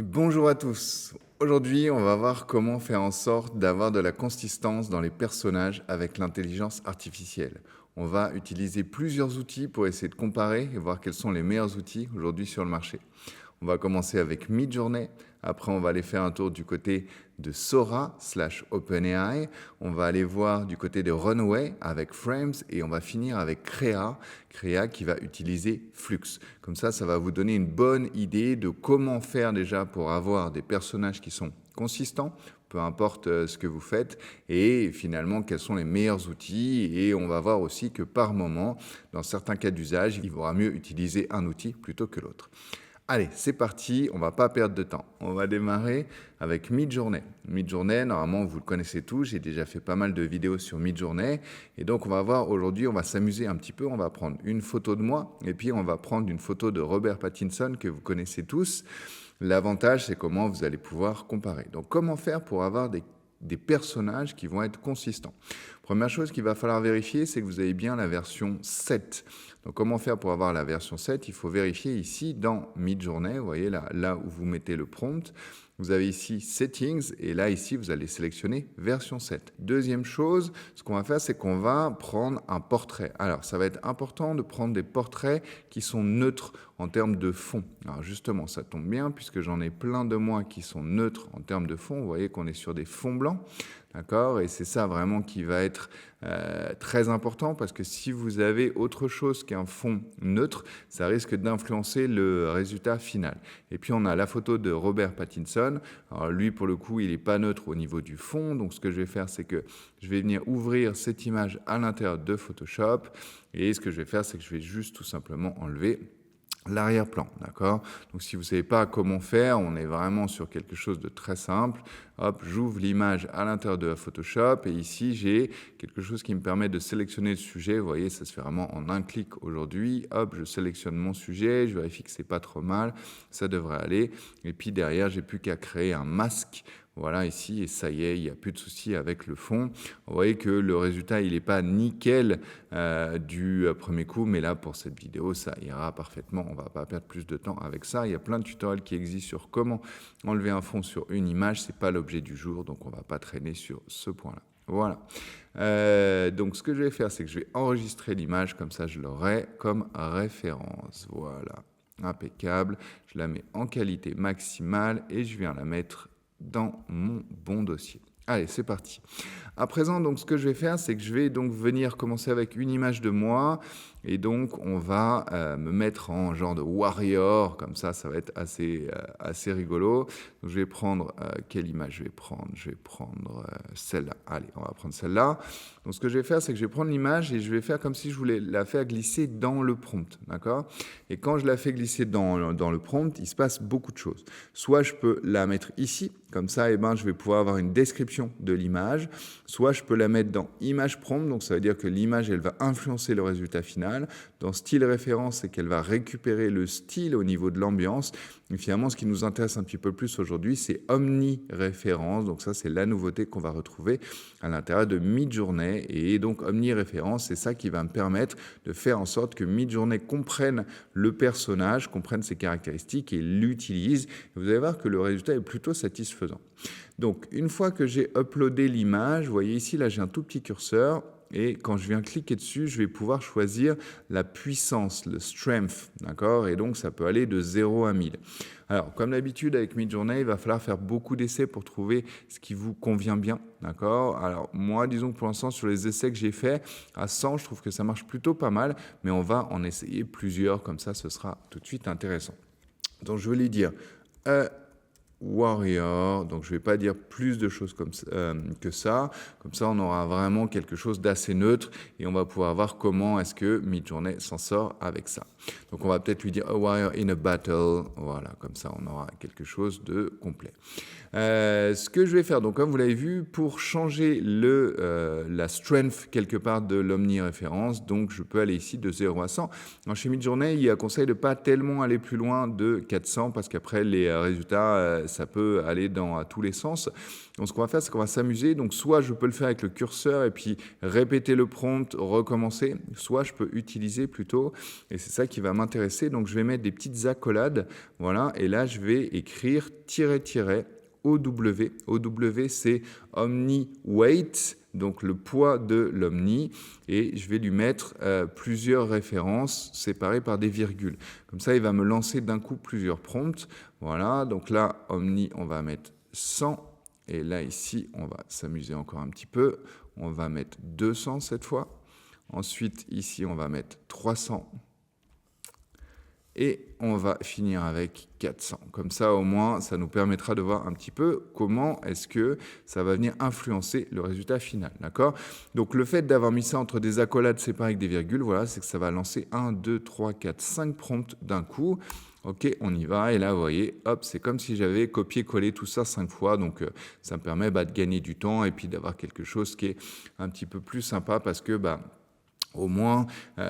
Et bonjour à tous. Aujourd'hui, on va voir comment faire en sorte d'avoir de la consistance dans les personnages avec l'intelligence artificielle. On va utiliser plusieurs outils pour essayer de comparer et voir quels sont les meilleurs outils aujourd'hui sur le marché. On va commencer avec Midjourney. Après, on va aller faire un tour du côté de Sora slash OpenAI. On va aller voir du côté de Runway avec Frames et on va finir avec Crea qui va utiliser Flux. Comme ça va vous donner une bonne idée de comment faire déjà pour avoir des personnages qui sont consistants, peu importe ce que vous faites, et finalement quels sont les meilleurs outils. Et on va voir aussi que par moment, dans certains cas d'usage, il vaudra mieux utiliser un outil plutôt que l'autre. Allez, c'est parti, on va pas perdre de temps. On va démarrer avec Midjourney. Midjourney, normalement, vous le connaissez tous, j'ai déjà fait pas mal de vidéos sur Midjourney. Et donc, on va voir aujourd'hui, on va s'amuser un petit peu. On va prendre une photo de moi et puis on va prendre une photo de Robert Pattinson que vous connaissez tous. L'avantage, c'est comment vous allez pouvoir comparer. Donc, comment faire pour avoir des personnages qui vont être consistants. Première chose qu'il va falloir vérifier, c'est que vous avez bien la version 7. Donc comment faire pour avoir la version 7? Il faut vérifier ici dans Midjourney, vous voyez là où vous mettez le prompt. Vous avez ici Settings et là ici vous allez sélectionner version 7. Deuxième chose, ce qu'on va faire, c'est qu'on va prendre un portrait. Alors ça va être important de prendre des portraits qui sont neutres en termes de fond. Alors justement, ça tombe bien puisque j'en ai plein de moi qui sont neutres en termes de fond. Vous voyez qu'on est sur des fonds blancs. D'accord? Et c'est ça vraiment qui va être très important parce que si vous avez autre chose qu'un fond neutre, ça risque d'influencer le résultat final. Et puis on a la photo de Robert Pattinson. Alors lui, pour le coup, il n'est pas neutre au niveau du fond. Donc ce que je vais faire, c'est que je vais venir ouvrir cette image à l'intérieur de Photoshop. Et ce que je vais faire, c'est que je vais juste tout simplement enlever l'arrière-plan, d'accord? Donc si vous ne savez pas comment faire, on est vraiment sur quelque chose de très simple. Hop, j'ouvre l'image à l'intérieur de la Photoshop et ici j'ai quelque chose qui me permet de sélectionner le sujet. Vous voyez, ça se fait vraiment en un clic aujourd'hui. Hop, je sélectionne mon sujet, je vérifie que c'est pas trop mal, ça devrait aller. Et puis derrière, j'ai plus qu'à créer un masque. Voilà ici, et ça y est, il n'y a plus de souci avec le fond. Vous voyez que le résultat, il n'est pas nickel du premier coup, mais là, pour cette vidéo, ça ira parfaitement. On ne va pas perdre plus de temps avec ça. Il y a plein de tutoriels qui existent sur comment enlever un fond sur une image. Ce n'est pas l'objet du jour, donc on ne va pas traîner sur ce point-là. Voilà. Donc, ce que je vais faire, c'est que je vais enregistrer l'image, comme ça, je l'aurai comme référence. Voilà. Impeccable. Je la mets en qualité maximale et je viens la mettre dans mon bon dossier. Allez, c'est parti. À présent, donc, ce que je vais faire, c'est que je vais donc venir commencer avec une image de moi. Et donc, on va me mettre en genre de warrior. Comme ça va être assez rigolo. Donc, je vais prendre quelle image je vais prendre? Je vais prendre celle-là. Allez, on va prendre celle-là. Donc, ce que je vais faire, c'est que je vais prendre l'image et je vais faire comme si je voulais la faire glisser dans le prompt. D'accord? Et quand je la fais glisser dans le prompt, il se passe beaucoup de choses. Soit je peux la mettre ici. Comme ça, je vais pouvoir avoir une description de l'image. Soit je peux la mettre dans Image Prompt, donc ça veut dire que l'image, elle va influencer le résultat final. Dans Style Référence, c'est qu'elle va récupérer le style au niveau de l'ambiance. Et finalement, ce qui nous intéresse un petit peu plus aujourd'hui, c'est Omniréférence. Donc ça, c'est la nouveauté qu'on va retrouver à l'intérieur de Midjourney. Et donc Omniréférence, c'est ça qui va me permettre de faire en sorte que Midjourney comprenne le personnage, comprenne ses caractéristiques et l'utilise. Et vous allez voir que le résultat est plutôt satisfaisant. Donc, une fois que j'ai uploadé l'image, vous voyez ici, là, j'ai un tout petit curseur. Et quand je viens cliquer dessus, je vais pouvoir choisir la puissance, le strength, d'accord? Et donc, ça peut aller de 0 à 1000. Alors, comme d'habitude, avec Midjourney, il va falloir faire beaucoup d'essais pour trouver ce qui vous convient bien, d'accord? Alors, moi, disons que pour l'instant, sur les essais que j'ai faits, à 100, je trouve que ça marche plutôt pas mal, mais on va en essayer plusieurs, comme ça, ce sera tout de suite intéressant. Donc, je vais lui dire warrior, donc je ne vais pas dire plus de choses que ça. Comme ça, on aura vraiment quelque chose d'assez neutre et on va pouvoir voir comment est-ce que Midjourney s'en sort avec ça. Donc, on va peut-être lui dire a warrior in a battle. Voilà, comme ça, on aura quelque chose de complet. Ce que je vais faire, donc comme vous l'avez vu, pour changer la strength quelque part de l'omniréférence, donc je peux aller ici de 0 à 100. Alors, chez Midjourney, il y a conseil de pas tellement aller plus loin de 400 parce qu'après les résultats ça peut aller à tous les sens. Donc ce qu'on va faire, c'est qu'on va s'amuser. Donc soit je peux le faire avec le curseur et puis répéter le prompt, recommencer, soit je peux utiliser plutôt, et c'est ça qui va m'intéresser. Donc je vais mettre des petites accolades, voilà, et là je vais écrire tiret OW. OW, c'est Omni Weight, donc le poids de l'Omni, et je vais lui mettre plusieurs références séparées par des virgules. Comme ça, il va me lancer d'un coup plusieurs prompts. Voilà, donc là, Omni, on va mettre 100, et là, ici, on va s'amuser encore un petit peu. On va mettre 200 cette fois. Ensuite, ici, on va mettre 300. Et on va finir avec 400. Comme ça, au moins, ça nous permettra de voir un petit peu comment est-ce que ça va venir influencer le résultat final. D'accord ? Donc, le fait d'avoir mis ça entre des accolades séparées avec des virgules, voilà, c'est que ça va lancer 1, 2, 3, 4, 5 prompts d'un coup. Ok, on y va. Et là, vous voyez, hop, c'est comme si j'avais copié-collé tout ça 5 fois. Donc, ça me permet de gagner du temps et puis d'avoir quelque chose qui est un petit peu plus sympa parce que au moins,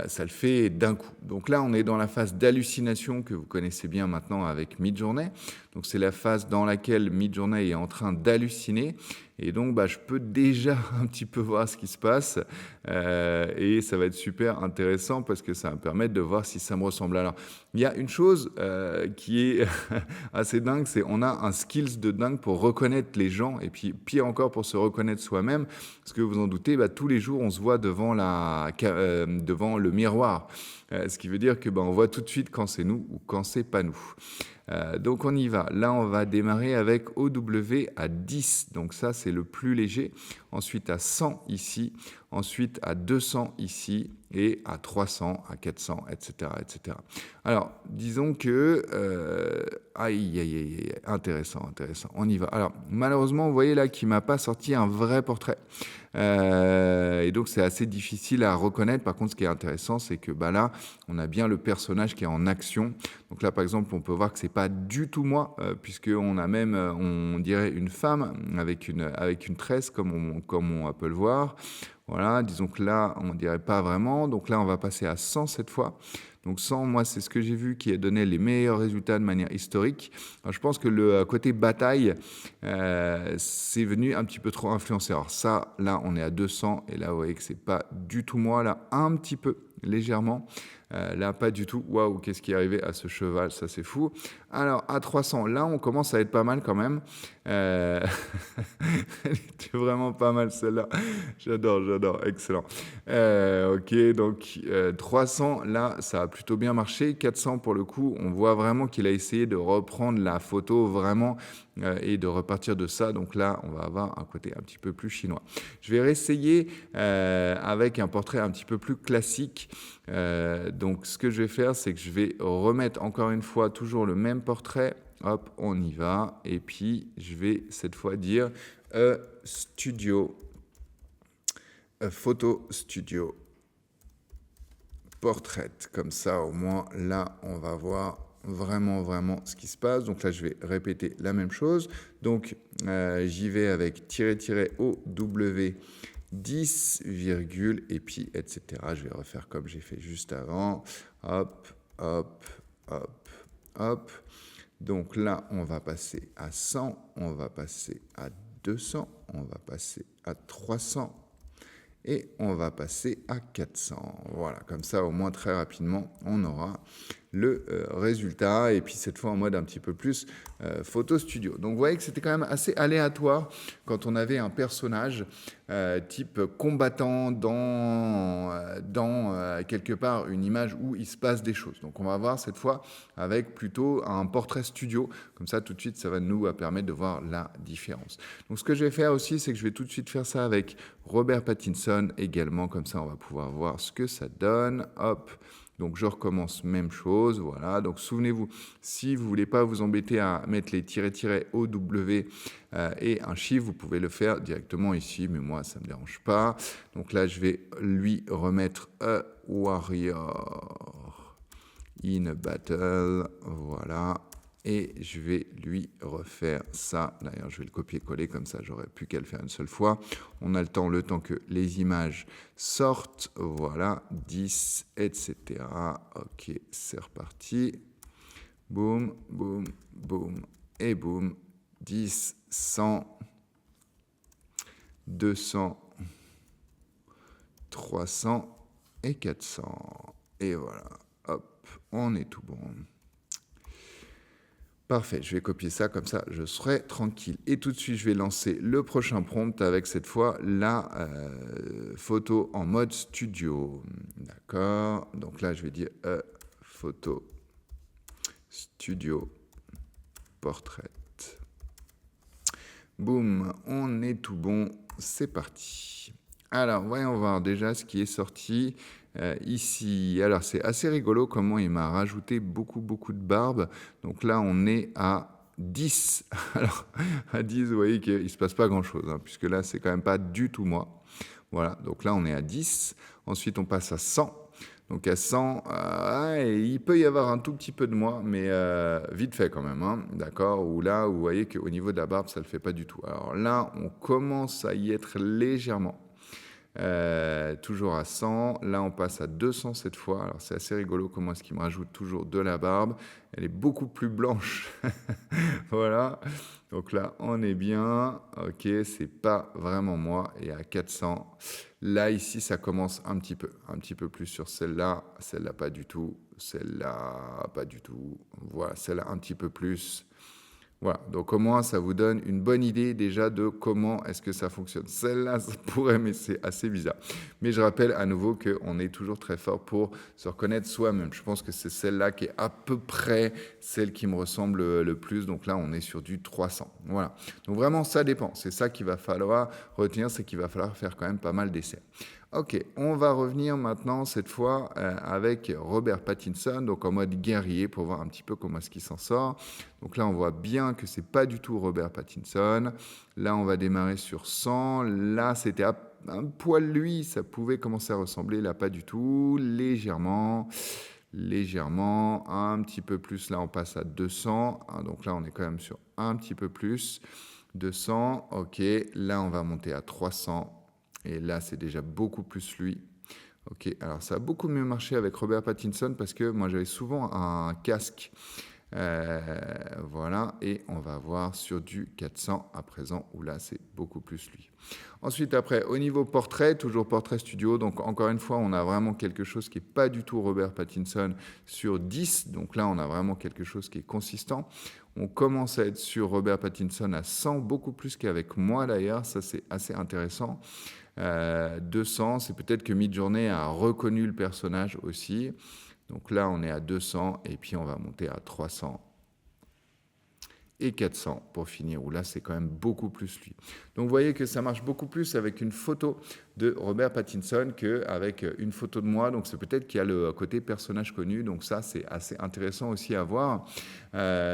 ça le fait d'un coup. Donc là, on est dans la phase d'hallucination que vous connaissez bien maintenant avec Midjourney. Donc c'est la phase dans laquelle Midjourney est en train d'halluciner. Et donc, je peux déjà un petit peu voir ce qui se passe. Et ça va être super intéressant parce que ça va me permettre de voir si ça me ressemble. Alors, il y a une chose qui est assez dingue, c'est on a un skills de dingue pour reconnaître les gens. Et puis, pire encore, pour se reconnaître soi-même. Parce que vous en doutez, tous les jours, on se voit devant le miroir. Ce qui veut dire que on voit tout de suite quand c'est nous ou quand c'est pas nous. Donc on y va. Là, on va démarrer avec OW à 10. Donc ça, c'est le plus léger. Ensuite à 100 ici. Ensuite à 200 ici. Et à 300, à 400, etc. etc. Alors, disons que... intéressant. On y va. Alors, malheureusement, vous voyez là qu'il ne m'a pas sorti un vrai portrait. Et donc, c'est assez difficile à reconnaître. Par contre, ce qui est intéressant, c'est que là, on a bien le personnage qui est en action. Donc là, par exemple, on peut voir que c'est pas du tout moi, puisqu'on a même, on dirait une femme avec une tresse, comme on peut le voir. Voilà, disons que là, on ne dirait pas vraiment. Donc là, on va passer à 100 cette fois. Donc 100, moi, c'est ce que j'ai vu qui a donné les meilleurs résultats de manière historique. Alors, je pense que le côté bataille, c'est venu un petit peu trop influencer. Alors ça, là, on est à 200. Et là, vous voyez que c'est pas du tout moi, là, un petit peu, légèrement. Là, pas du tout. Waouh, qu'est-ce qui est arrivé à ce cheval? Ça, c'est fou. Alors, à 300, là, on commence à être pas mal quand même. Elle était vraiment pas mal, celle-là. J'adore. Excellent. Ok, donc 300, là, ça a plutôt bien marché. 400, pour le coup, on voit vraiment qu'il a essayé de reprendre la photo vraiment et de repartir de ça. Donc là, on va avoir un côté un petit peu plus chinois. Je vais réessayer avec un portrait un petit peu plus classique. Donc, ce que je vais faire, c'est que je vais remettre encore une fois toujours le même portrait. Hop, on y va. Et puis, je vais cette fois dire photo studio portrait. Comme ça, au moins, là, on va voir vraiment ce qui se passe. Donc là, je vais répéter la même chose. Donc, j'y vais avec -OW 10, virgule, et puis, etc. Je vais refaire comme j'ai fait juste avant. Hop. Donc là, on va passer à 100, on va passer à 200, on va passer à 300 et on va passer à 400. Voilà, comme ça, au moins très rapidement, on aura le résultat. Et puis cette fois en mode un petit peu plus photo studio. Donc vous voyez que c'était quand même assez aléatoire quand on avait un personnage type combattant dans quelque part une image où il se passe des choses. Donc on va voir cette fois avec plutôt un portrait studio. Comme ça, tout de suite, ça va nous permettre de voir la différence. Donc ce que je vais faire aussi, c'est que je vais tout de suite faire ça avec Robert Pattinson également. Comme ça, on va pouvoir voir ce que ça donne. Hop. Donc, je recommence même chose. Voilà. Donc, souvenez-vous, si vous voulez pas vous embêter à mettre les -OW et un chiffre, vous pouvez le faire directement ici. Mais moi, ça me dérange pas. Donc là, je vais lui remettre a warrior in a battle. Voilà. Et je vais lui refaire ça. D'ailleurs, je vais le copier-coller comme ça, j'aurais plus qu'à le faire une seule fois. On a le temps que les images sortent. Voilà, 10, etc. Ok, c'est reparti. Boum, et boum. 10, 100, 200, 300 et 400. Et voilà, hop, on est tout bon. Parfait, je vais copier ça, comme ça je serai tranquille. Et tout de suite, je vais lancer le prochain prompt avec cette fois la photo en mode studio. D'accord, donc là je vais dire photo studio portrait. Boum, on est tout bon, c'est parti. Alors, voyons voir déjà ce qui est sorti ici. Alors, c'est assez rigolo comment il m'a rajouté beaucoup de barbe. Donc là, on est à 10. Alors, à 10, vous voyez qu'il ne se passe pas grand-chose, hein, puisque là, c'est quand même pas du tout moi. Voilà, donc là, on est à 10. Ensuite, on passe à 100. Donc à 100, il peut y avoir un tout petit peu de moi, mais vite fait quand même, hein, d'accord. Ou là, vous voyez qu'au niveau de la barbe, ça ne le fait pas du tout. Alors là, on commence à y être légèrement. Toujours à 100. Là, on passe à 200 cette fois. Alors c'est assez rigolo comment est-ce qu'il me rajoute toujours de la barbe. Elle est beaucoup plus blanche. Voilà. Donc là, on est bien. Ok, c'est pas vraiment moi. Et à 400, là, ici, ça commence un petit peu plus sur celle-là. Celle-là, pas du tout. Celle-là, pas du tout. Voilà, celle-là, un petit peu plus. Voilà, donc au moins ça vous donne une bonne idée déjà de comment est-ce que ça fonctionne. Celle-là, ça pourrait, mais c'est assez bizarre. Mais je rappelle à nouveau qu'on est toujours très fort pour se reconnaître soi-même. Je pense que c'est celle-là qui est à peu près celle qui me ressemble le plus. Donc là, on est sur du 300. Voilà. Donc vraiment, ça dépend. C'est ça qu'il va falloir retenir, c'est qu'il va falloir faire quand même pas mal d'essais. Ok, on va revenir maintenant cette fois avec Robert Pattinson, donc en mode guerrier pour voir un petit peu comment est-ce qu'il s'en sort. Donc là, on voit bien que c'est pas du tout Robert Pattinson. Là, on va démarrer sur 100. Là, c'était un poil lui, ça pouvait commencer à ressembler. Là, pas du tout. Légèrement, un petit peu plus. Là, on passe à 200. Donc là, on est quand même sur un petit peu plus. 200, ok. Là, on va monter à 300. Et là, c'est déjà beaucoup plus lui. Ok, alors ça a beaucoup mieux marché avec Robert Pattinson parce que moi, j'avais souvent un casque. Voilà, et on va voir sur du 400 à présent, où là, c'est beaucoup plus lui. Ensuite, après, au niveau portrait, toujours portrait studio. Donc, encore une fois, on a vraiment quelque chose qui n'est pas du tout Robert Pattinson sur 10. Donc là, on a vraiment quelque chose qui est consistant. On commence à être sur Robert Pattinson à 100, beaucoup plus qu'avec moi d'ailleurs. Ça, c'est assez intéressant. 200, c'est peut-être que Midjourney a reconnu le personnage aussi. Donc là, on est à 200 et puis on va monter à 300 et 400 pour finir, où là, c'est quand même beaucoup plus lui. Donc, vous voyez que ça marche beaucoup plus avec une photo de Robert Pattinson qu'avec une photo de moi. Donc, c'est peut-être qu'il y a le côté personnage connu. Donc, ça, c'est assez intéressant aussi à voir.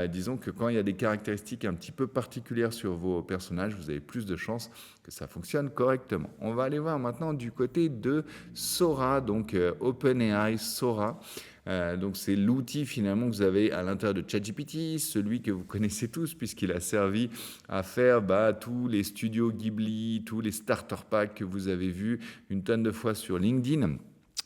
Disons que quand il y a des caractéristiques un petit peu particulières sur vos personnages, vous avez plus de chances que ça fonctionne correctement. On va aller voir maintenant du côté de Sora, donc OpenAI Sora. Donc c'est l'outil finalement que vous avez à l'intérieur de ChatGPT, celui que vous connaissez tous puisqu'il a servi à faire tous les studios Ghibli, tous les starter packs que vous avez vus une tonne de fois sur LinkedIn.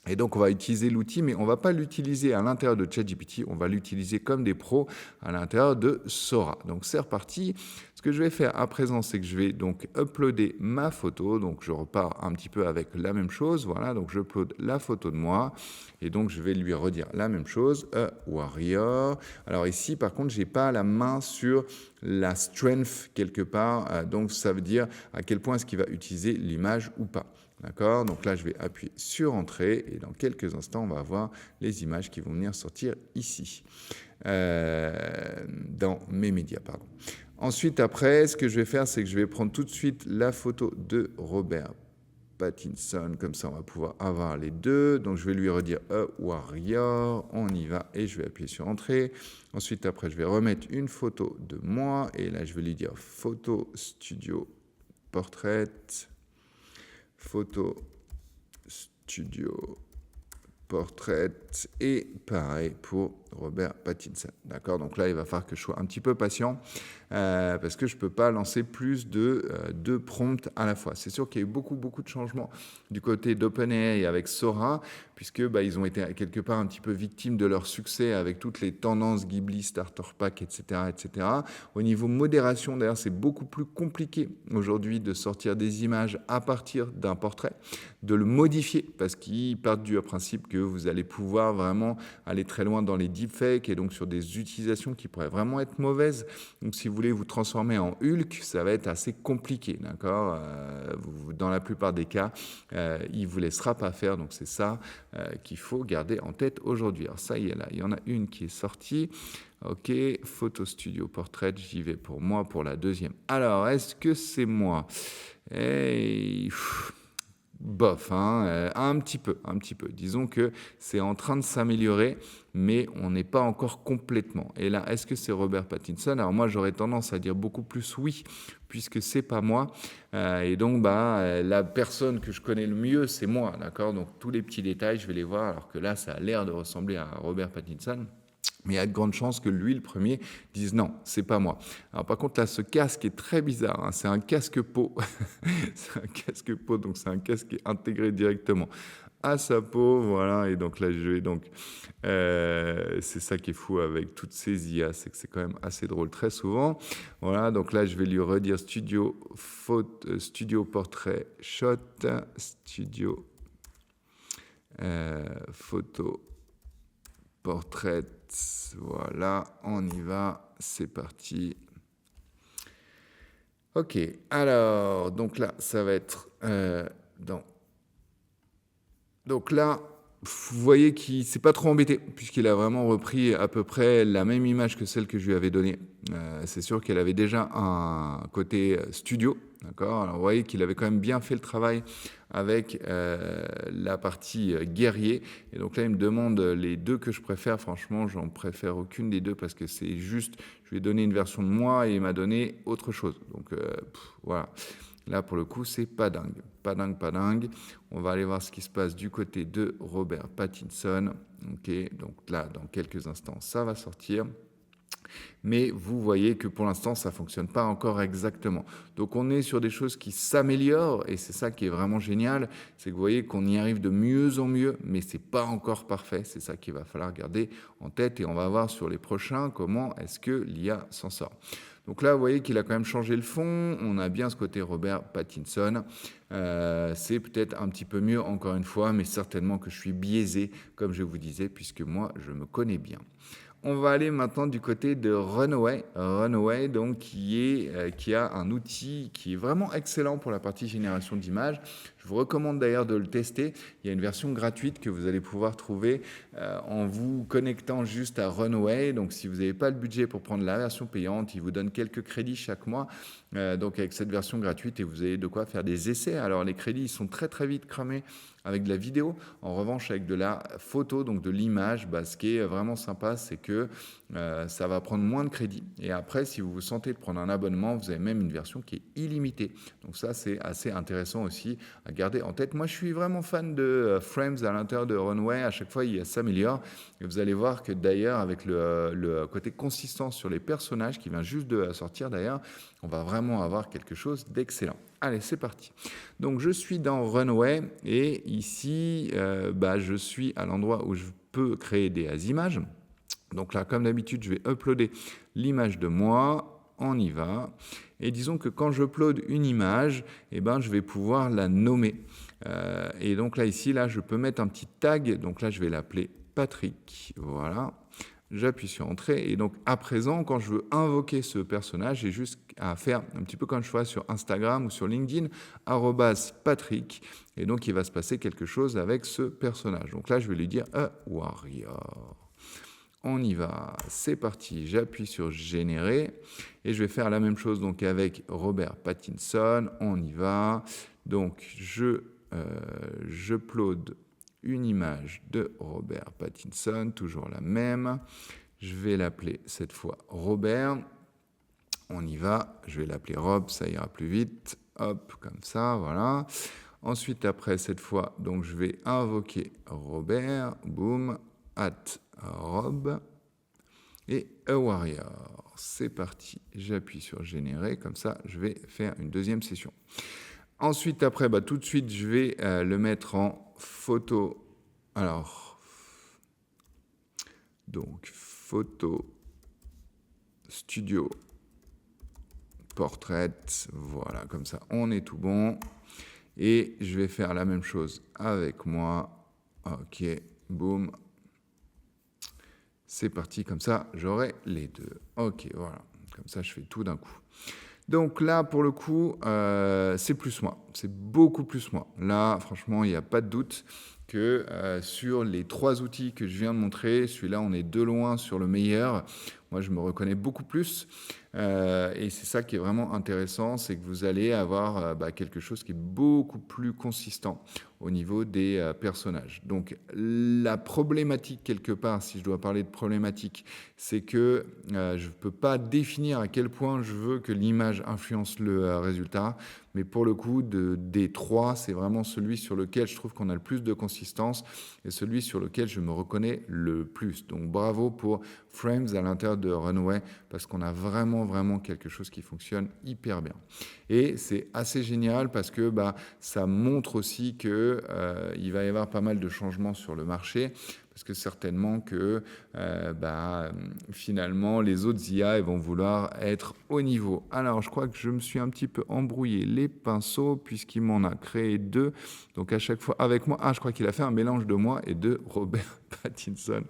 Et donc, on va utiliser l'outil, mais on ne va pas l'utiliser à l'intérieur de ChatGPT, on va l'utiliser comme des pros à l'intérieur de Sora. Donc, c'est reparti. Ce que je vais faire à présent, c'est que je vais donc uploader ma photo. Donc, je repars un petit peu avec la même chose. Voilà, donc je upload la photo de moi. Et donc, je vais lui redire la même chose. Warrior. Alors ici, par contre, je n'ai pas la main sur la strength quelque part. Donc, ça veut dire à quel point est-ce qu'il va utiliser l'image ou pas. D'accord, donc là je vais appuyer sur Entrée et dans quelques instants on va voir les images qui vont venir sortir ici, dans mes médias. Pardon. Ensuite après, ce que je vais faire, c'est que je vais prendre tout de suite la photo de Robert Pattinson, comme ça on va pouvoir avoir les deux. Donc je vais lui redire Warrior, on y va et je vais appuyer sur Entrée. Ensuite après je vais remettre une photo de moi et là je vais lui dire Photo Studio Portrait. Photo Studio Portrait et pareil pour Robert Pattinson. D'accord, donc là, il va falloir que je sois un petit peu patient parce que je ne peux pas lancer plus de deux prompts à la fois. C'est sûr qu'il y a eu beaucoup de changements du côté d'OpenAI avec Sora, puisque ils ont été quelque part un petit peu victimes de leur succès avec toutes les tendances Ghibli, Starter Pack, etc., etc. Au niveau modération, d'ailleurs, c'est beaucoup plus compliqué aujourd'hui de sortir des images à partir d'un portrait, de le modifier, parce qu'ils partent du principe que vous allez pouvoir vraiment aller très loin dans les deepfakes et donc sur des utilisations qui pourraient vraiment être mauvaises. Donc si vous voulez vous transformer en Hulk, ça va être assez compliqué, d'accord, dans la plupart des cas, il ne vous laissera pas faire, donc c'est ça qu'il faut garder en tête aujourd'hui. Alors ça, il y en a une qui est sortie. Ok, Photo Studio Portrait, j'y vais pour moi pour la deuxième. Alors, est-ce que c'est moi? Bof, hein, un petit peu. Disons que c'est en train de s'améliorer, mais on n'est pas encore complètement. Et là, est-ce que c'est Robert Pattinson? Alors moi, j'aurais tendance à dire beaucoup plus oui, puisque c'est pas moi. Et donc, la personne que je connais le mieux, c'est moi, d'accord? Donc tous les petits détails, je vais les voir, alors que là, ça a l'air de ressembler à Robert Pattinson. Mais il y a de grandes chances que lui, le premier, dise non, c'est pas moi. Alors par contre, là, ce casque est très bizarre. Hein, c'est un casque peau. C'est un casque peau, donc c'est un casque qui est intégré directement à sa peau. Voilà, et donc là, c'est ça qui est fou avec toutes ces IA, c'est que c'est quand même assez drôle très souvent. Voilà, donc là, je vais lui redire studio portrait shot, studio photo portrait. Voilà, on y va, c'est parti. Ok, alors, donc là, ça va être Donc là, vous voyez qu'il ne s'est pas trop embêté, puisqu'il a vraiment repris à peu près la même image que celle que je lui avais donnée. C'est sûr qu'elle avait déjà un côté studio, d'accord. Alors vous voyez qu'il avait quand même bien fait le travail avec la partie guerrier. Et donc là, il me demande les deux que je préfère. Franchement, j'en préfère aucune des deux parce que c'est juste, je lui ai donné une version de moi et il m'a donné autre chose. Donc voilà. Là, pour le coup, c'est pas dingue. Pas dingue. On va aller voir ce qui se passe du côté de Robert Pattinson. Ok, donc là, dans quelques instants, ça va sortir. Mais vous voyez que pour l'instant, ça ne fonctionne pas encore exactement. Donc on est sur des choses qui s'améliorent, et c'est ça qui est vraiment génial, c'est que vous voyez qu'on y arrive de mieux en mieux, mais ce n'est pas encore parfait. C'est ça qu'il va falloir garder en tête, et on va voir sur les prochains comment est-ce que l'IA s'en sort. Donc là, vous voyez qu'il a quand même changé le fond. On a bien ce côté Robert Pattinson. C'est peut-être un petit peu mieux, encore une fois, mais certainement que je suis biaisé, comme je vous disais, puisque moi, je me connais bien. On va aller maintenant du côté de Runway. Runway, donc, qui a un outil qui est vraiment excellent pour la partie génération d'images. Je vous recommande d'ailleurs de le tester. Il y a une version gratuite que vous allez pouvoir trouver en vous connectant juste à Runway. Donc, si vous n'avez pas le budget pour prendre la version payante, il vous donne quelques crédits chaque mois. Donc, avec cette version gratuite, et vous avez de quoi faire des essais. Alors, les crédits, ils sont très, très vite cramés avec de la vidéo. En revanche, avec de la photo, donc de l'image, ce qui est vraiment sympa, c'est que ça va prendre moins de crédits. Et après, si vous vous sentez de prendre un abonnement, vous avez même une version qui est illimitée. Donc ça, c'est assez intéressant aussi à garder en tête. Moi, je suis vraiment fan de frames à l'intérieur de Runway. À chaque fois, il s'améliore. Et vous allez voir que d'ailleurs, avec le côté consistance sur les personnages, qui vient juste de sortir d'ailleurs, on va vraiment avoir quelque chose d'excellent. Allez, c'est parti. Donc, je suis dans Runway et ici, je suis à l'endroit où je peux créer des images. Donc là, comme d'habitude, je vais uploader l'image de moi. On y va. Et disons que quand je upload une image, je vais pouvoir la nommer. Et donc là, ici, je peux mettre un petit tag. Donc là, je vais l'appeler Patrick. Voilà. J'appuie sur Entrée. Et donc, à présent, quand je veux invoquer ce personnage, j'ai juste à faire un petit peu comme je ferais sur Instagram ou sur LinkedIn, @Patrick. Et donc, il va se passer quelque chose avec ce personnage. Donc là, je vais lui dire warrior. On y va, c'est parti. J'appuie sur Générer. Et je vais faire la même chose donc avec Robert Pattinson. On y va. Donc, je upload une image de Robert Pattinson, toujours la même. Je vais l'appeler cette fois Robert. On y va. Je vais l'appeler Rob, ça ira plus vite. Hop, comme ça, voilà. Ensuite, après, cette fois, donc je vais invoquer Robert, boom, @rob et a warrior. C'est parti, j'appuie sur générer, comme ça, je vais faire une deuxième session. Ensuite, après, tout de suite, je vais le mettre en photo. Alors, donc, photo, studio, portrait, voilà, comme ça, on est tout bon. Et je vais faire la même chose avec moi. Ok, boum. C'est parti, comme ça, j'aurai les deux. Ok, voilà, comme ça, je fais tout d'un coup. Donc là, pour le coup, c'est plus moi. C'est beaucoup plus moi. Là, franchement, il n'y a pas de doute que sur les 3 outils que je viens de montrer, celui-là, on est de loin sur le meilleur. Moi, je me reconnais beaucoup plus. Et c'est ça qui est vraiment intéressant, c'est que vous allez avoir quelque chose qui est beaucoup plus consistant au niveau des personnages. Donc la problématique quelque part, si je dois parler de problématique, c'est que je ne peux pas définir à quel point je veux que l'image influence le résultat, mais pour le coup, des 3, c'est vraiment celui sur lequel je trouve qu'on a le plus de consistance et celui sur lequel je me reconnais le plus. Donc bravo pour Frames à l'intérieur de Runway, parce qu'on a vraiment quelque chose qui fonctionne hyper bien. Et c'est assez génial parce que ça montre aussi que il va y avoir pas mal de changements sur le marché, parce que certainement que finalement les autres IA vont vouloir être au niveau. Alors je crois que je me suis un petit peu embrouillé les pinceaux puisqu'il m'en a créé 2. Donc à chaque fois avec moi, je crois qu'il a fait un mélange de moi et de Robert Pattinson.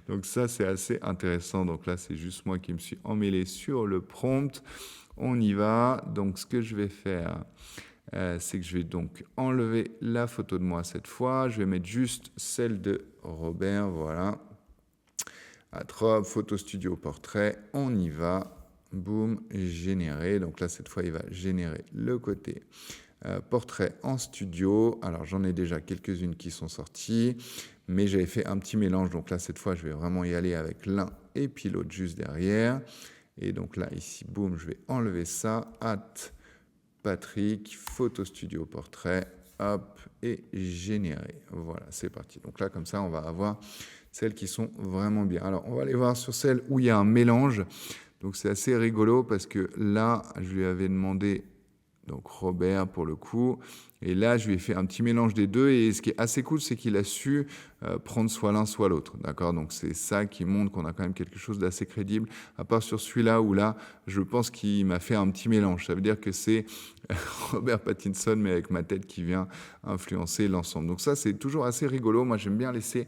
Donc ça c'est assez intéressant. Donc là c'est juste moi qui me suis emmêlé sur le prompt. On y va. Donc ce que je vais faire, c'est que je vais donc enlever la photo de moi cette fois. Je vais mettre juste celle de Robert, voilà. Atrobe, photo studio portrait, on y va. Boum, générer. Donc là, cette fois, il va générer le côté portrait en studio. Alors, j'en ai déjà quelques-unes qui sont sorties, mais j'avais fait un petit mélange. Donc là, cette fois, je vais vraiment y aller avec l'un et puis l'autre juste derrière. Et donc là, ici, boum, je vais enlever ça. Patrick, photo studio portrait, hop, et générer. Voilà, c'est parti. Donc là, comme ça, on va avoir celles qui sont vraiment bien. Alors, on va aller voir sur celles où il y a un mélange. Donc, c'est assez rigolo parce que là, je lui avais demandé, donc Robert pour le coup, et là, je lui ai fait un petit mélange des deux. Et ce qui est assez cool, c'est qu'il a su prendre soit l'un, soit l'autre. D'accord? Donc, c'est ça qui montre qu'on a quand même quelque chose d'assez crédible. À part sur celui-là, où là, je pense qu'il m'a fait un petit mélange. Ça veut dire que c'est Robert Pattinson, mais avec ma tête qui vient influencer l'ensemble. Donc ça, c'est toujours assez rigolo. Moi, j'aime bien laisser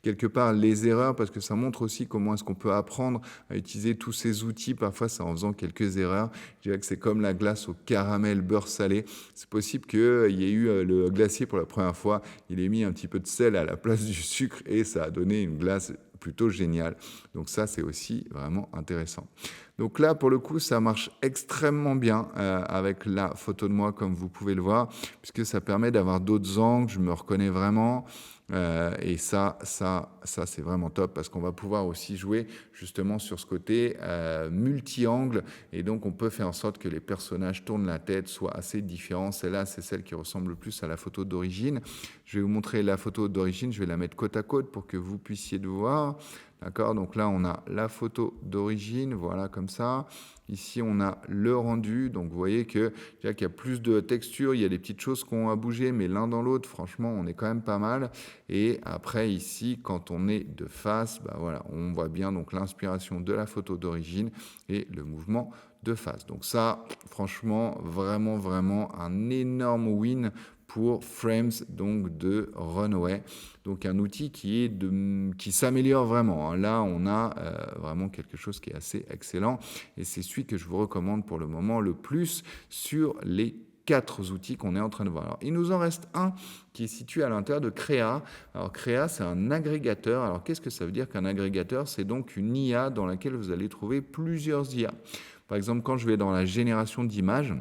quelque part les erreurs parce que ça montre aussi comment est-ce qu'on peut apprendre à utiliser tous ces outils. Parfois, c'est en faisant quelques erreurs. Je dirais que c'est comme la glace au caramel beurre salé. C'est possible qu'il y ait eu le glacier pour la première fois. Il ait mis un petit peu de sel à la place du sucre et ça a donné une glace plutôt géniale. Donc ça, c'est aussi vraiment intéressant. Donc là, pour le coup, ça marche extrêmement bien avec la photo de moi, comme vous pouvez le voir, puisque ça permet d'avoir d'autres angles. Je me reconnais vraiment. Et ça c'est vraiment top parce qu'on va pouvoir aussi jouer justement sur ce côté multi-angle et donc on peut faire en sorte que les personnages tournent la tête, soient assez différents. Celle-là, c'est celle qui ressemble le plus à la photo d'origine. Je vais vous montrer la photo d'origine, je vais la mettre côte à côte pour que vous puissiez le voir. D'accord, donc là on a la photo d'origine, voilà comme ça. Ici on a le rendu, donc vous voyez que déjà qu'il y a plus de texture, il y a des petites choses qui ont à bouger, mais l'un dans l'autre, franchement, on est quand même pas mal. Et après ici, quand on est de face, voilà, on voit bien donc l'inspiration de la photo d'origine et le mouvement de face. Donc ça, franchement, vraiment un énorme win pour Frames donc de Runway. Donc un outil qui s'améliore vraiment. Là, on a vraiment quelque chose qui est assez excellent et c'est celui que je vous recommande pour le moment le plus sur les 4 outils qu'on est en train de voir. Alors, il nous en reste un qui est situé à l'intérieur de Créa. Alors Créa, c'est un agrégateur. Alors qu'est-ce que ça veut dire qu'un agrégateur? C'est donc une IA dans laquelle vous allez trouver plusieurs IA. Par exemple, quand je vais dans la génération d'images,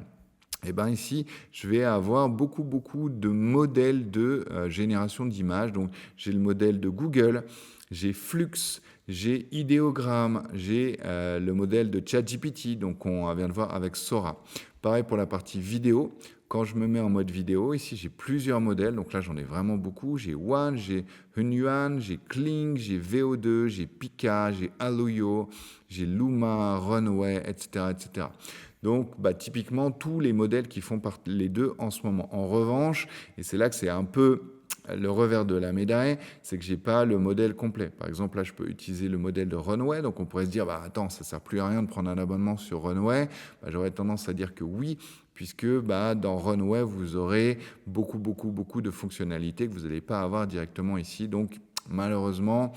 et bien ici, je vais avoir beaucoup de modèles de génération d'images. Donc, j'ai le modèle de Google, j'ai Flux, j'ai Ideogram, j'ai le modèle de ChatGPT, donc on vient de voir avec Sora. Pareil pour la partie vidéo. Quand je me mets en mode vidéo, ici j'ai plusieurs modèles, donc là j'en ai vraiment beaucoup. J'ai One, j'ai Hunyuan, j'ai Kling, j'ai VO2, j'ai Pika, j'ai Alluyo, j'ai Luma, Runway, etc. etc. Donc typiquement tous les modèles qui font les deux en ce moment. En revanche, et c'est là que c'est un peu le revers de la médaille, c'est que j'ai pas le modèle complet. Par exemple, là, je peux utiliser le modèle de Runway. Donc, on pourrait se dire, attends, ça sert plus à rien de prendre un abonnement sur Runway. J'aurais tendance à dire que oui, puisque dans Runway, vous aurez beaucoup de fonctionnalités que vous n'allez pas avoir directement ici. Donc, malheureusement,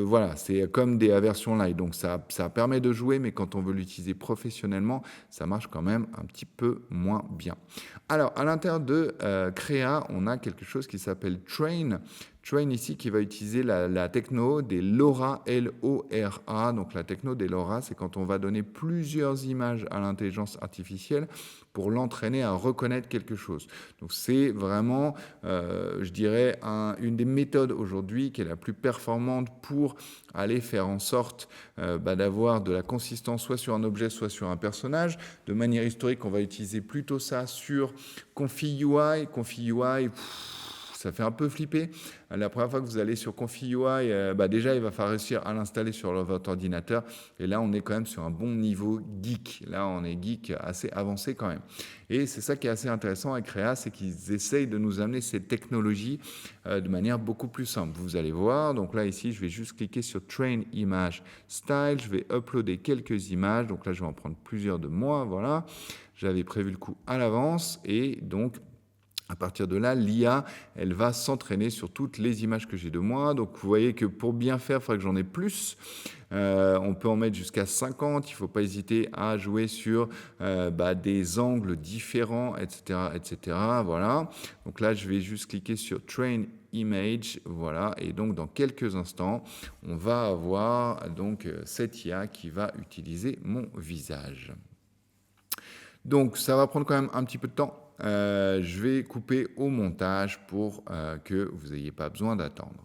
voilà, c'est comme des versions light. Donc, ça permet de jouer, mais quand on veut l'utiliser professionnellement, ça marche quand même un petit peu moins bien. Alors, à l'intérieur de Créa, on a quelque chose qui s'appelle Train. Train ici qui va utiliser la techno des LoRa, L-O-R-A. Donc la techno des LoRa, c'est quand on va donner plusieurs images à l'intelligence artificielle pour l'entraîner à reconnaître quelque chose. Donc c'est vraiment, je dirais, une des méthodes aujourd'hui qui est la plus performante pour aller faire en sorte d'avoir de la consistance soit sur un objet, soit sur un personnage. De manière historique, on va utiliser plutôt ça sur Confi.ui. Confi.ui, ça fait un peu flipper. La première fois que vous allez sur Confi.ui, déjà, il va falloir réussir à l'installer sur votre ordinateur. Et là, on est quand même sur un bon niveau geek. Là, on est geek assez avancé quand même. Et c'est ça qui est assez intéressant avec Créa, c'est qu'ils essayent de nous amener ces technologies de manière beaucoup plus simple. Vous allez voir, donc là, ici, je vais juste cliquer sur Train Image Style. Je vais uploader quelques images. Donc là, je vais en prendre plusieurs de moi. Voilà. J'avais prévu le coup à l'avance. Et donc, à partir de là, l'IA, elle va s'entraîner sur toutes les images que j'ai de moi. Donc, vous voyez que pour bien faire, il faudrait que j'en ai plus. On peut en mettre jusqu'à 50. Il ne faut pas hésiter à jouer sur des angles différents, etc., etc. Voilà. Donc là, je vais juste cliquer sur Train Image. Voilà. Et donc, dans quelques instants, on va avoir donc cette IA qui va utiliser mon visage. Donc, ça va prendre quand même un petit peu de temps. Je vais couper au montage pour que vous n'ayez pas besoin d'attendre.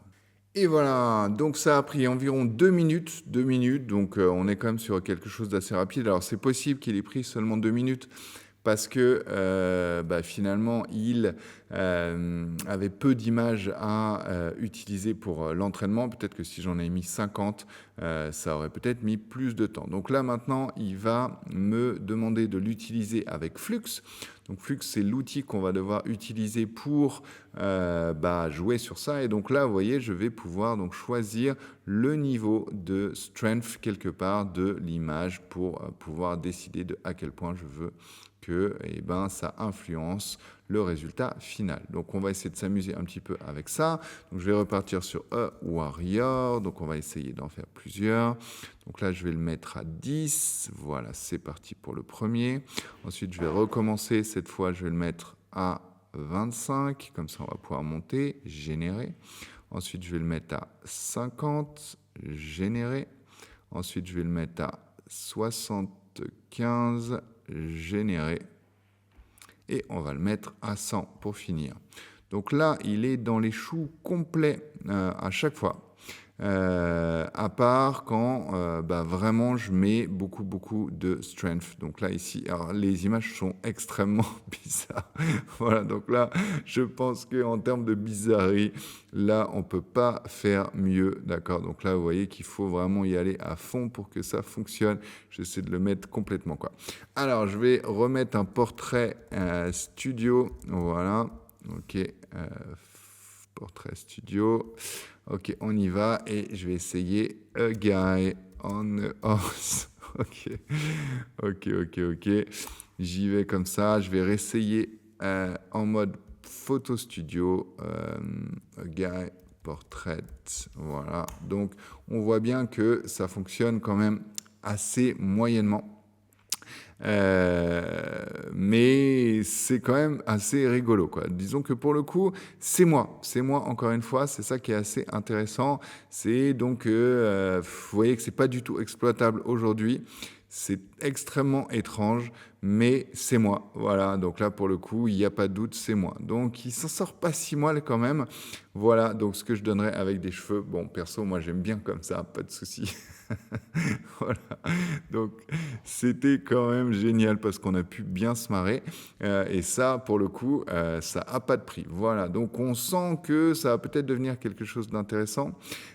Et voilà, donc ça a pris environ 2 minutes, donc on est quand même sur quelque chose d'assez rapide. Alors c'est possible qu'il ait pris seulement 2 minutes parce que finalement il avait peu d'images à utiliser pour l'entraînement. Peut-être que si j'en ai mis 50, ça aurait peut-être mis plus de temps. Donc là maintenant, il va me demander de l'utiliser avec Flux. Donc Flux, c'est l'outil qu'on va devoir utiliser pour jouer sur ça. Et donc là, vous voyez, je vais pouvoir donc choisir le niveau de strength quelque part de l'image pour pouvoir décider de à quel point je veux que ça influence le résultat final. Donc on va essayer de s'amuser un petit peu avec ça. Donc je vais repartir sur A Warrior. Donc on va essayer d'en faire plusieurs. Donc là je vais le mettre à 10. Voilà, c'est parti pour le premier. Ensuite je vais recommencer. Cette fois je vais le mettre à 25. Comme ça on va pouvoir monter, générer. Ensuite je vais le mettre à 50, générer. Ensuite je vais le mettre à 75, générer. Et on va le mettre à 100 pour finir. Donc là, il est dans les choux complets à chaque fois. À part quand vraiment je mets beaucoup de strength. Donc là ici, alors, les images sont extrêmement bizarres. Voilà, donc là je pense qu'en termes de bizarrerie, là on peut pas faire mieux, d'accord. Donc là vous voyez qu'il faut vraiment y aller à fond pour que ça fonctionne. J'essaie de le mettre complètement quoi. Alors je vais remettre un portrait studio, voilà, ok, portrait studio. Ok, on y va et je vais essayer A Guy on a Horse. Ok. J'y vais comme ça. Je vais réessayer en mode photo studio. A Guy Portrait. Voilà. Donc, on voit bien que ça fonctionne quand même assez moyennement. Mais c'est quand même assez rigolo quoi. Disons que pour le coup c'est moi encore une fois, c'est ça qui est assez intéressant, c'est donc vous voyez que c'est pas du tout exploitable aujourd'hui. C'est extrêmement étrange mais c'est moi. Voilà, donc là, pour le coup, il n'y a pas de doute, c'est moi. Donc, il s'en sort pas si mal quand même. Voilà, donc ce que je donnerais avec des cheveux, bon, perso, moi, j'aime bien comme ça, pas de souci. Voilà, donc c'était quand même génial parce qu'on a pu bien se marrer et ça, pour le coup, ça a pas de prix. Voilà, donc on sent que ça va peut-être devenir quelque chose d'intéressant.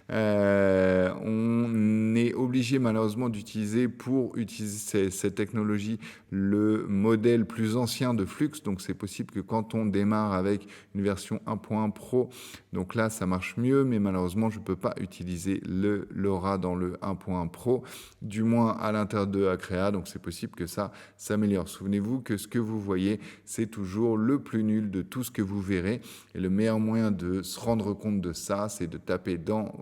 On est obligé malheureusement d'utiliser pour utiliser cette technologie le modèle plus ancien de Flux. Donc c'est possible que quand on démarre avec une version 1.1 Pro, donc là ça marche mieux, mais malheureusement je ne peux pas utiliser le LoRa dans le 1.1 Pro, du moins à l'intérieur de Acrea. Donc c'est possible que ça s'améliore. Souvenez-vous que ce que vous voyez, c'est toujours le plus nul de tout ce que vous verrez. Et le meilleur moyen de se rendre compte de ça, c'est de taper dans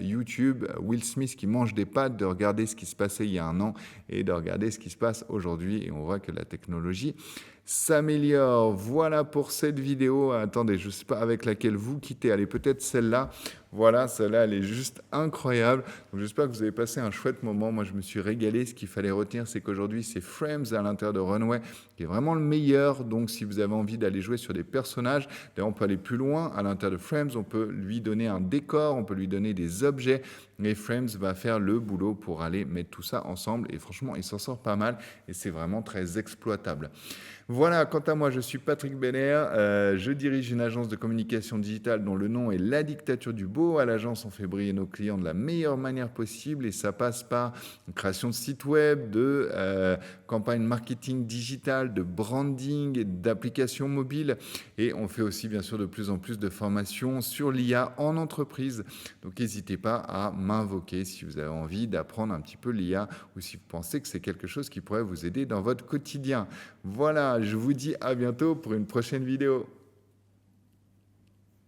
YouTube Will Smith qui mange des pâtes, de regarder ce qui se passait il y a un an et de regarder ce qui se passe aujourd'hui. Et on voit que la technologie s'améliore. Voilà pour cette vidéo. Attendez, je ne sais pas avec laquelle vous quittez. Allez, peut-être celle-là. Voilà, celle-là, elle est juste incroyable. Donc, j'espère que vous avez passé un chouette moment. Moi, je me suis régalé. Ce qu'il fallait retenir, c'est qu'aujourd'hui, c'est Frames à l'intérieur de Runway qui est vraiment le meilleur. Donc, si vous avez envie d'aller jouer sur des personnages, d'ailleurs, on peut aller plus loin. À l'intérieur de Frames, on peut lui donner un décor, on peut lui donner des objets. Et Frames va faire le boulot pour aller mettre tout ça ensemble. Et franchement, il s'en sort pas mal. Et c'est vraiment très exploitable. Voilà, quant à moi, je suis Patrick Belair. Je dirige une agence de communication digitale dont le nom est La Dictature du Beau. À l'agence, on fait briller nos clients de la meilleure manière possible et ça passe par une création de sites web, de campagne marketing digitale, de branding, d'applications mobiles. Et on fait aussi, bien sûr, de plus en plus de formations sur l'IA en entreprise. Donc, n'hésitez pas à m'invoquer si vous avez envie d'apprendre un petit peu l'IA ou si vous pensez que c'est quelque chose qui pourrait vous aider dans votre quotidien. Voilà, je vous dis à bientôt pour une prochaine vidéo.